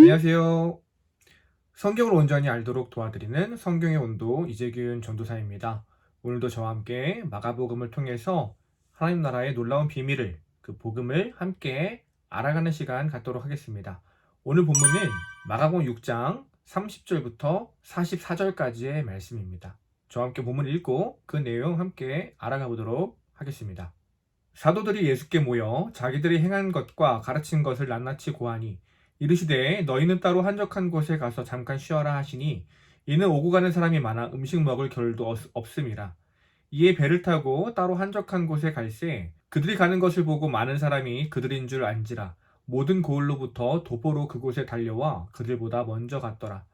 안녕하세요. 성경을 온전히 알도록 도와드리는 성경의 온도 이재균 전도사입니다. 오늘도 저와 함께 마가복음을 통해서 하나님 나라의 놀라운 비밀을, 그 복음을 함께 알아가는 시간 갖도록 하겠습니다. 오늘 본문은 마가복음 6장 30절부터 44절까지의 말씀입니다. 저와 함께 본문을 읽고 그 내용 함께 알아가 보도록 하겠습니다. 사도들이 예수께 모여 자기들이 행한 것과 가르친 것을 낱낱이 고하니 이르시되 너희는 따로 한적한 곳에 가서 잠깐 쉬어라 하시니 이는 오고 가는 사람이 많아 음식 먹을 겨를도 없음이라. 이에 배를 타고 따로 한적한 곳에 갈새 그들이 가는 것을 보고 많은 사람이 그들인 줄 안지라. 모든 고을로부터 도보로 그곳에 달려와 그들보다 먼저 갔더라.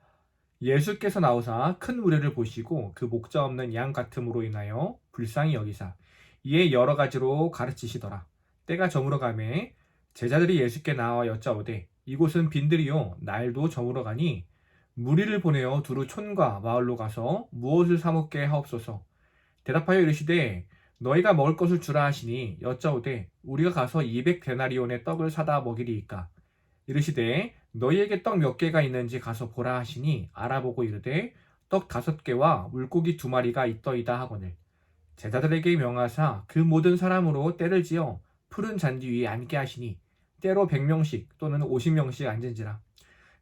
예수께서 나오사 큰 무리를 보시고 그 목자 없는 양 같음으로 인하여 불쌍히 여기사 이에 여러 가지로 가르치시더라. 때가 저물어 가매 제자들이 예수께 나와 여짜오되 이곳은 빈들이요 날도 저물어 가니 무리를 보내어 두루 촌과 마을로 가서 무엇을 사 먹게 하옵소서. 대답하여 이르시되 너희가 먹을 것을 주라 하시니 여짜오되 우리가 가서 200데나리온의 떡을 사다 먹이리이까. 이르시되 너희에게 떡 몇 개가 있는지 가서 보라 하시니 알아보고 이르되 떡 5개와 물고기 2마리가 있더이다 하거늘. 제자들에게 명하사 그 모든 사람으로 때를 지어 푸른 잔디 위에 앉게 하시니 때로 100명씩 또는 50명씩 앉은지라.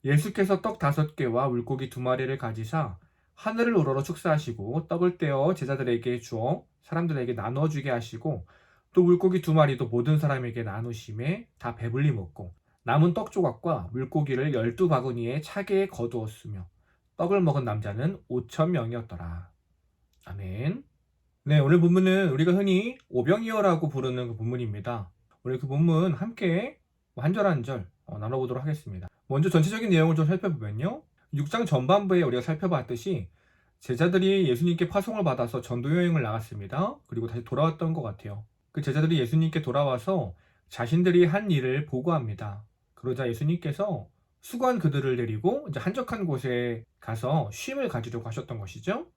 예수께서 떡 5개와 물고기 2마리를 가지사 하늘을 우러러 축사하시고 떡을 떼어 제자들에게 주어 사람들에게 나누어 주게 하시고 또 물고기 2마리도 모든 사람에게 나누심에 다 배불리 먹고 남은 떡 조각과 물고기를 12바구니에 차게 거두었으며 떡을 먹은 남자는 5,000명이었더라. 아멘. 네, 오늘 본문은 우리가 흔히 오병이어라고 부르는 그 본문입니다. 오늘 그 본문 함께 한 절 한 절 나눠보도록 하겠습니다. 먼저 전체적인 내용을 좀 살펴보면요. 6장 전반부에 우리가 살펴봤듯이 제자들이 예수님께 파송을 받아서 전도여행을 나갔습니다. 그리고 다시 돌아왔던 것 같아요. 그 제자들이 예수님께 돌아와서 자신들이 한 일을 보고합니다. 그러자 예수님께서 수고한 그들을 데리고 이제 한적한 곳에 가서 쉼을 가지려고 하셨던 것이죠.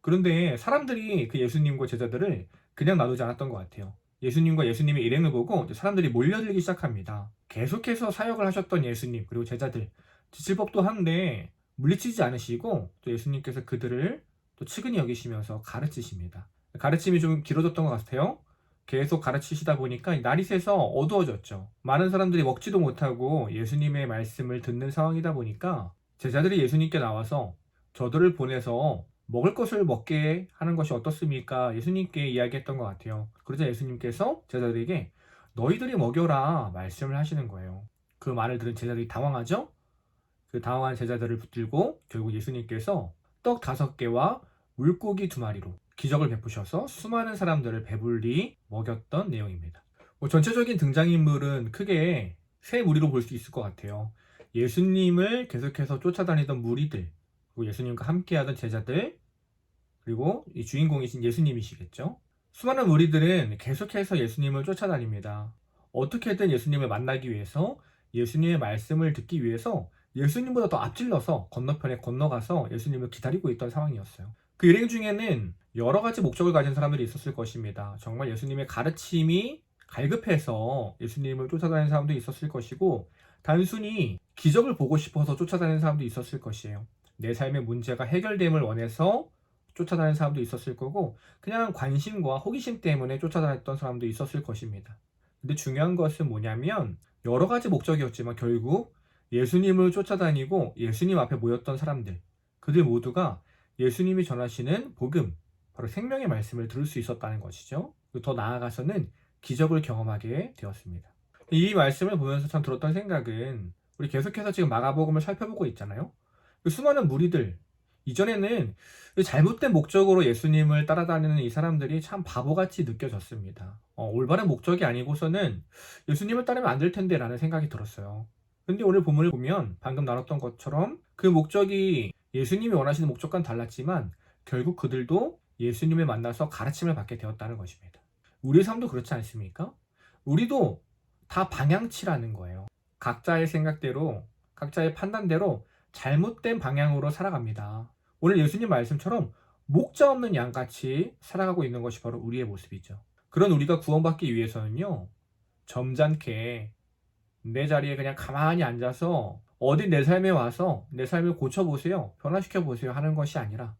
그런데 사람들이 그 예수님과 제자들을 그냥 놔두지 않았던 것 같아요. 예수님과 예수님의 일행을 보고 사람들이 몰려들기 시작합니다. 계속해서 사역을 하셨던 예수님 그리고 제자들 지칠 법도 한데 물리치지 않으시고 또 예수님께서 그들을 또 측은히 여기시면서 가르치십니다. 가르침이 좀 길어졌던 것 같아요. 계속 가르치시다 보니까 날이 새서 어두워졌죠. 많은 사람들이 먹지도 못하고 예수님의 말씀을 듣는 상황이다 보니까 제자들이 예수님께 나와서 저들을 보내서 먹을 것을 먹게 하는 것이 어떻습니까? 예수님께 이야기했던 것 같아요. 그러자 예수님께서 제자들에게 너희들이 먹여라 말씀을 하시는 거예요. 그 말을 들은 제자들이 당황하죠? 그 당황한 제자들을 붙들고 결국 예수님께서 떡 5개와 물고기 2마리로 기적을 베푸셔서 수많은 사람들을 배불리 먹였던 내용입니다. 전체적인 등장인물은 크게 세 무리로 볼 수 있을 것 같아요. 예수님을 계속해서 쫓아다니던 무리들, 그리고 예수님과 함께하던 제자들, 그리고 이 주인공이신 예수님이시겠죠. 수많은 무리들은 계속해서 예수님을 쫓아다닙니다. 어떻게든 예수님을 만나기 위해서, 예수님의 말씀을 듣기 위해서 예수님보다 더 앞질러서 건너편에 건너가서 예수님을 기다리고 있던 상황이었어요. 그 일행 중에는 여러 가지 목적을 가진 사람들이 있었을 것입니다. 정말 예수님의 가르침이 갈급해서 예수님을 쫓아다니는 사람도 있었을 것이고, 단순히 기적을 보고 싶어서 쫓아다니는 사람도 있었을 것이에요. 내 삶의 문제가 해결됨을 원해서 쫓아다니는 사람도 있었을 거고, 그냥 관심과 호기심 때문에 쫓아다녔던 사람도 있었을 것입니다. 근데 중요한 것은 뭐냐면 여러 가지 목적이었지만 결국 예수님을 쫓아다니고 예수님 앞에 모였던 사람들, 그들 모두가 예수님이 전하시는 복음, 바로 생명의 말씀을 들을 수 있었다는 것이죠. 더 나아가서는 기적을 경험하게 되었습니다. 이 말씀을 보면서 참 들었던 생각은, 우리 계속해서 지금 마가복음을 살펴보고 있잖아요. 그 수많은 무리들, 이전에는 잘못된 목적으로 예수님을 따라다니는 이 사람들이 참 바보같이 느껴졌습니다. 올바른 목적이 아니고서는 예수님을 따르면 안 될 텐데 라는 생각이 들었어요. 근데 오늘 본문을 보면 방금 나눴던 것처럼 그 목적이 예수님이 원하시는 목적과는 달랐지만 결국 그들도 예수님을 만나서 가르침을 받게 되었다는 것입니다. 우리의 삶도 그렇지 않습니까? 우리도 다 방향치라는 거예요. 각자의 생각대로, 각자의 판단대로 잘못된 방향으로 살아갑니다. 오늘 예수님 말씀처럼 목자 없는 양같이 살아가고 있는 것이 바로 우리의 모습이죠. 그런 우리가 구원받기 위해서는요, 점잖게 내 자리에 그냥 가만히 앉아서 어디 내 삶에 와서 내 삶을 고쳐보세요, 변화시켜보세요 하는 것이 아니라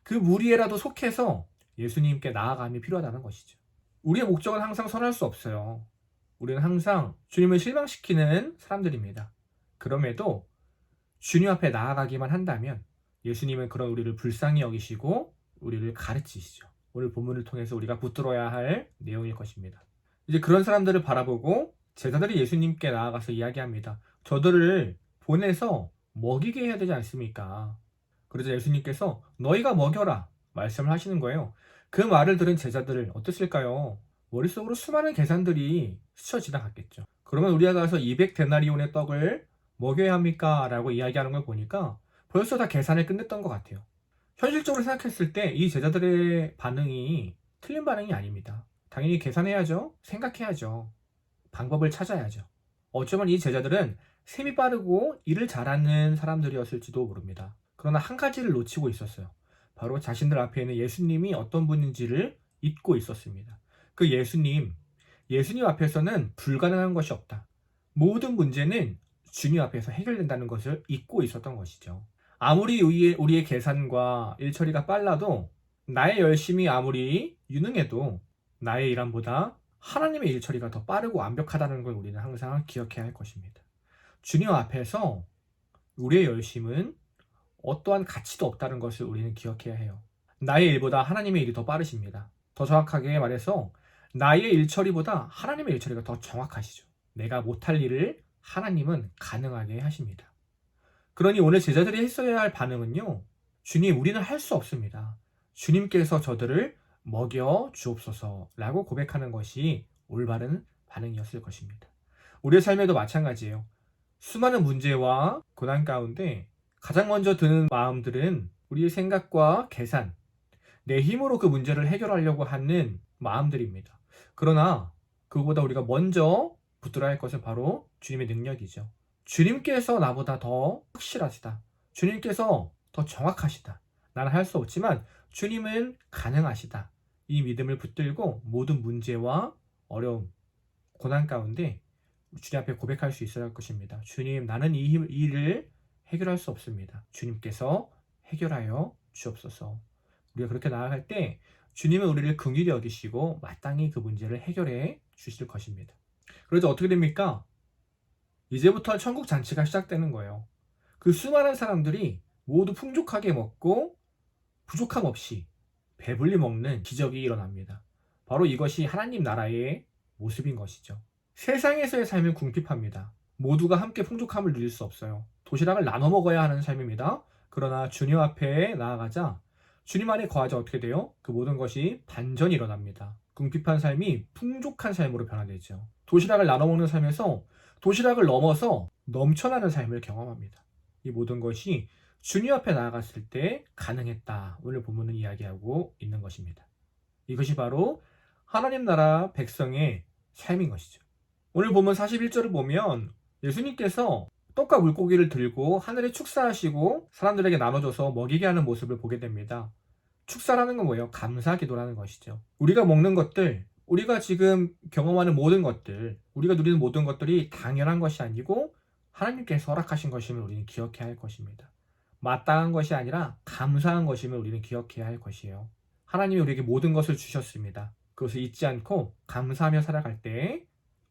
그 무리에라도 속해서 예수님께 나아감이 필요하다는 것이죠. 우리의 목적은 항상 선할 수 없어요. 우리는 항상 주님을 실망시키는 사람들입니다. 그럼에도 주님 앞에 나아가기만 한다면 예수님은 그런 우리를 불쌍히 여기시고 우리를 가르치시죠. 오늘 본문을 통해서 우리가 붙들어야 할 내용일 것입니다. 이제 그런 사람들을 바라보고 제자들이 예수님께 나아가서 이야기합니다. 저들을 보내서 먹이게 해야 되지 않습니까? 그러자 예수님께서 너희가 먹여라 말씀을 하시는 거예요. 그 말을 들은 제자들을 어땠을까요? 머릿속으로 수많은 계산들이 스쳐 지나갔겠죠. 그러면 우리가 가서 200데나리온의 떡을 먹여야 합니까? 라고 이야기하는 걸 보니까 벌써 다 계산을 끝냈던 것 같아요. 현실적으로 생각했을 때 이 제자들의 반응이 틀린 반응이 아닙니다. 당연히 계산해야죠. 생각해야죠. 방법을 찾아야죠. 어쩌면 이 제자들은 셈이 빠르고 일을 잘하는 사람들이었을지도 모릅니다. 그러나 한 가지를 놓치고 있었어요. 바로 자신들 앞에 있는 예수님이 어떤 분인지를 잊고 있었습니다. 그 예수님 앞에서는 불가능한 것이 없다. 모든 문제는 주님 앞에서 해결된다는 것을 잊고 있었던 것이죠. 아무리 우리의 계산과 일처리가 빨라도, 나의 열심이 아무리 유능해도 나의 일함보다 하나님의 일처리가 더 빠르고 완벽하다는 걸 우리는 항상 기억해야 할 것입니다. 주님 앞에서 우리의 열심은 어떠한 가치도 없다는 것을 우리는 기억해야 해요. 나의 일보다 하나님의 일이 더 빠르십니다. 더 정확하게 말해서 나의 일처리보다 하나님의 일처리가 더 정확하시죠. 내가 못할 일을 하나님은 가능하게 하십니다. 그러니 오늘 제자들이 했어야 할 반응은요, 주님, 우리는 할 수 없습니다. 주님께서 저들을 먹여 주옵소서라고 고백하는 것이 올바른 반응이었을 것입니다. 우리의 삶에도 마찬가지예요. 수많은 문제와 고난 가운데 가장 먼저 드는 마음들은 우리의 생각과 계산, 내 힘으로 그 문제를 해결하려고 하는 마음들입니다. 그러나 그보다 우리가 먼저 붙들어야 할 것은 바로 주님의 능력이죠. 주님께서 나보다 더 확실하시다. 주님께서 더 정확하시다. 나는 할 수 없지만 주님은 가능하시다. 이 믿음을 붙들고 모든 문제와 어려움, 고난 가운데 주님 앞에 고백할 수 있어야 할 것입니다. 주님, 나는 이 일을 해결할 수 없습니다. 주님께서 해결하여 주옵소서. 우리가 그렇게 나아갈 때 주님은 우리를 긍휼히 여기시고 마땅히 그 문제를 해결해 주실 것입니다. 그래서 어떻게 됩니까? 이제부터 천국 잔치가 시작되는 거예요. 그 수많은 사람들이 모두 풍족하게 먹고 부족함 없이 배불리 먹는 기적이 일어납니다. 바로 이것이 하나님 나라의 모습인 것이죠. 세상에서의 삶은 궁핍합니다. 모두가 함께 풍족함을 누릴 수 없어요. 도시락을 나눠 먹어야 하는 삶입니다. 그러나 주님 앞에 나아가자 주님 안에 거하자 어떻게 돼요? 그 모든 것이 반전이 일어납니다. 궁핍한 삶이 풍족한 삶으로 변화되죠. 도시락을 나눠 먹는 삶에서 도시락을 넘어서 넘쳐나는 삶을 경험합니다. 이 모든 것이 주님 앞에 나아갔을 때 가능했다. 오늘 본문은 이야기하고 있는 것입니다. 이것이 바로 하나님 나라 백성의 삶인 것이죠. 오늘 본문 41절을 보면 예수님께서 떡과 물고기를 들고 하늘에 축사하시고 사람들에게 나눠줘서 먹이게 하는 모습을 보게 됩니다. 축사라는 건 뭐예요? 감사 기도라는 것이죠. 우리가 먹는 것들, 우리가 지금 경험하는 모든 것들, 우리가 누리는 모든 것들이 당연한 것이 아니고 하나님께서 허락하신 것임을 우리는 기억해야 할 것입니다. 마땅한 것이 아니라 감사한 것임을 우리는 기억해야 할 것이에요. 하나님이 우리에게 모든 것을 주셨습니다. 그것을 잊지 않고 감사하며 살아갈 때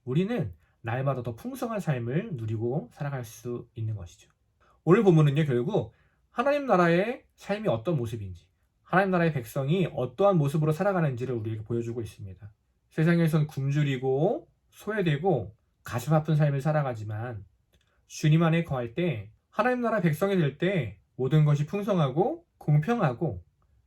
우리는 날마다 더 풍성한 삶을 누리고 살아갈 수 있는 것이죠. 오늘 본문은요, 결국 하나님 나라의 삶이 어떤 모습인지, 하나님 나라의 백성이 어떠한 모습으로 살아가는지를 우리에게 보여주고 있습니다. 세상에선 굶주리고 소외되고 가슴 아픈 삶을 살아가지만 주님 안에 거할 때, 하나님 나라 백성이 될 때 모든 것이 풍성하고 공평하고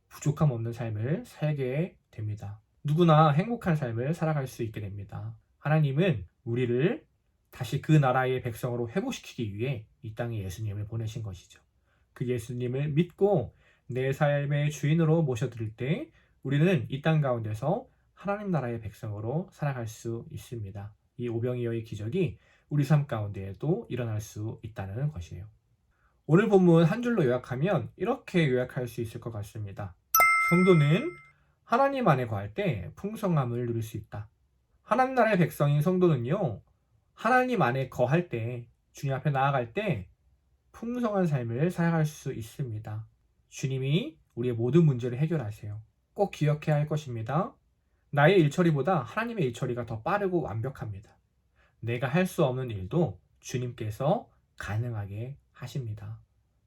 부족함 없는 삶을 살게 됩니다. 누구나 행복한 삶을 살아갈 수 있게 됩니다. 하나님은 우리를 다시 그 나라의 백성으로 회복시키기 위해 이 땅에 예수님을 보내신 것이죠. 그 예수님을 믿고 내 삶의 주인으로 모셔드릴 때 우리는 이 땅 가운데서 하나님 나라의 백성으로 살아갈 수 있습니다. 이 오병이어의 기적이 우리 삶 가운데에도 일어날 수 있다는 것이에요. 오늘 본문 한 줄로 요약하면 이렇게 요약할 수 있을 것 같습니다. 성도는 하나님 안에 거할 때 풍성함을 누릴 수 있다. 하나님 나라의 백성인 성도는요, 하나님 안에 거할 때, 주님 앞에 나아갈 때 풍성한 삶을 살아갈 수 있습니다. 주님이 우리의 모든 문제를 해결하세요. 꼭 기억해야 할 것입니다. 나의 일처리보다 하나님의 일처리가 더 빠르고 완벽합니다. 내가 할 수 없는 일도 주님께서 가능하게 하십니다.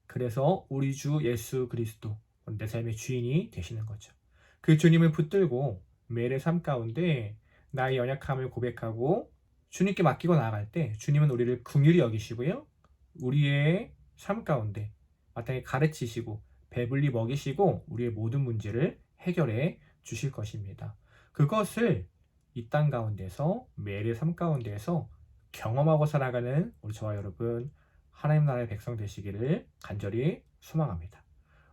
그래서 우리 주 예수 그리스도 내 삶의 주인이 되시는 거죠. 그 주님을 붙들고 매일의 삶 가운데 나의 연약함을 고백하고 주님께 맡기고 나아갈 때 주님은 우리를 긍휼히 여기시고요. 우리의 삶 가운데 마땅히 가르치시고 배불리 먹이시고 우리의 모든 문제를 해결해 주실 것입니다. 그것을 이 땅 가운데서 매일의 삶 가운데에서 경험하고 살아가는 우리 저와 여러분 하나님 나라의 백성 되시기를 간절히 소망합니다.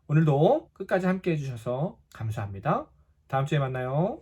오늘도 끝까지 함께 해주셔서 감사합니다. 다음 주에 만나요.